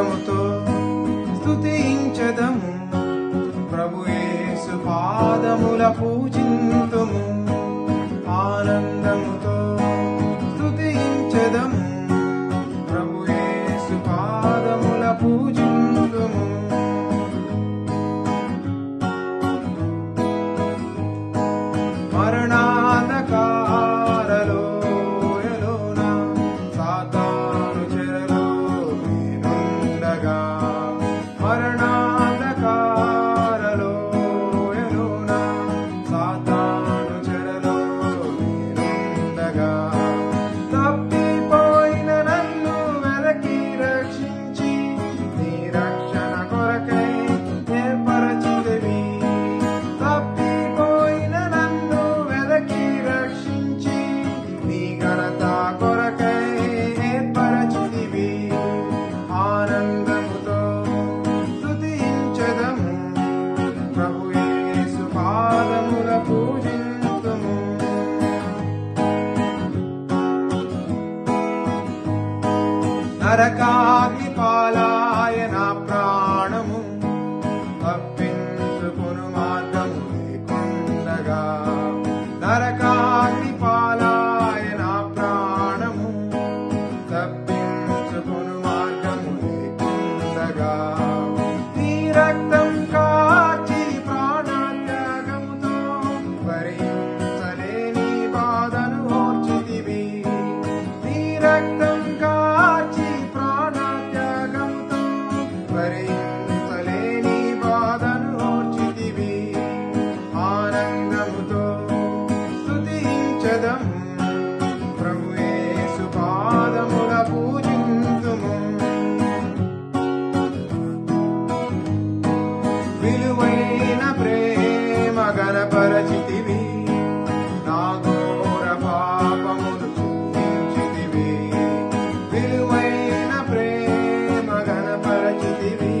ఆనందముతో స్తుతించెదము, ప్రభు యేసు పాదముల పూజింతుము. ఆనందముతో స్తుతించెదము, ప్రభు యేసు పాదముల పూజింతుము. మరణాంధకారలోయలోన సాతాను చెరలో నేనుండగా, మరణాంధకారలోయలోన సాతాను చెరలో నేనుండగా, తప్పిపోయిన నన్ను వెదకి రక్షించి నీ రక్షణ కొరకై ఏర్పరచితివి. తప్పిపోయిన నన్ను వెదకి రక్షించి నీ ఘనత కొరకై ఏర్పరచితివి. ఆనందముతో స్తుతించెదము, ప్రభు యేసు పాదముల పూజింతుము. నరకాగ్ని పాలాయ నా ప్రాణము, తప్పించుకొను మార్గము లేకుండగా. నరకాగ్ని పాలాయ నా ప్రాణము, తప్పించుకొను మార్గము లేకుండగా. నీ రక్తం కార్చి ప్రాణత్యాగముతో భరించలేని బాధను ఓర్చితివి. నీ రక్తం కార్చి ప్రాణత్యాగముతో భరించలేని బాధను ఓర్చితివి. ఆనందముతో స్తుతించెదము, ప్రభు యేసు పాదముల పూజింతుము. విలువైన ప్రేమ గణపరచితివి, నా ఘోర పాపమును క్షమించితివి. విలువైన ప్రేమ గణపరచితివి,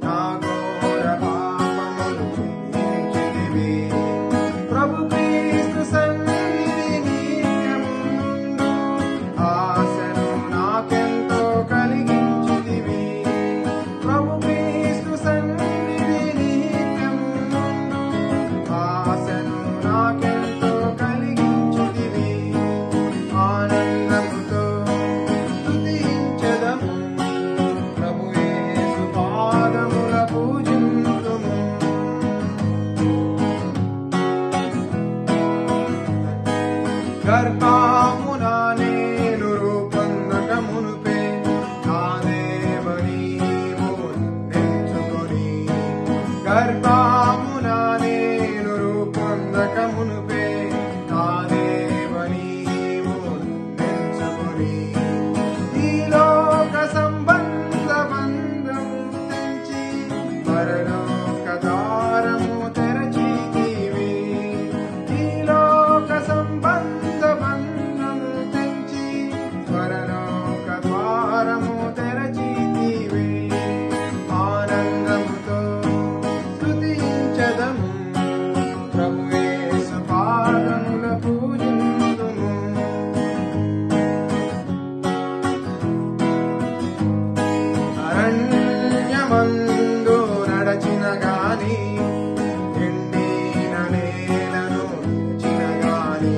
నా ఘోర పాపమును క్షమించితివి. ప్రభు క్రీస్తు సన్నిధి నిత్యముందు ఆశను నాకెంతో కలిగించితివి. ప్రభు క్రీస్తు సన్నిధి నిత్యముందు ఆశను నాకెంతో కలిగించితివి. ఆనందముతో స్తుతించెదము, ప్రభు యేసు పాదముల పూజింతుము. గర్భమున నేను రూపొందక మునుపే నా దేవ నీవు నన్నెంచుకొని. గర్భమున నేను రూపొందక మునుపే నా దేవ నీవు నన్నెంచుకొని. ఈ లోక సంబంధ బంధము తెంచి పరలోక ద్వారము తెరచితివి. ఈ లోక సంబంధ బంధము తెంచి పరలోక ద్వారము తెరచితివి. ఆనందముతో స్తుతించెదము, ప్రభు యేసు పాదముల పూజింతుము. అరణ్యమందు నడచిన గాని, ఎండిన నేలను నిలిచిన గాని.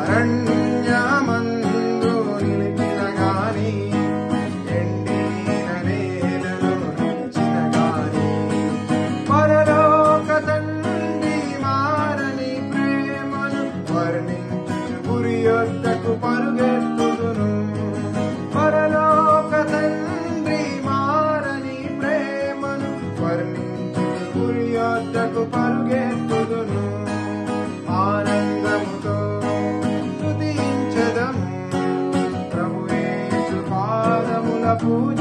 అరణ్యమందు నిలిచిన గాని, ఎండిన నేలను నిలిచిన గాని. పరలోక తండ్రి మారని ప్రేమను వర్ణించుచు గురి యొద్దకు పరుగెత్తుదును. పరలోక తండ్రి మారని ప్రేమను వర్ణించుచు గురి యొద్దకు పరుగెత్తుదును. ఆనందముతో స్తుతించెదము, ప్రభు యేసు పాదముల పూజ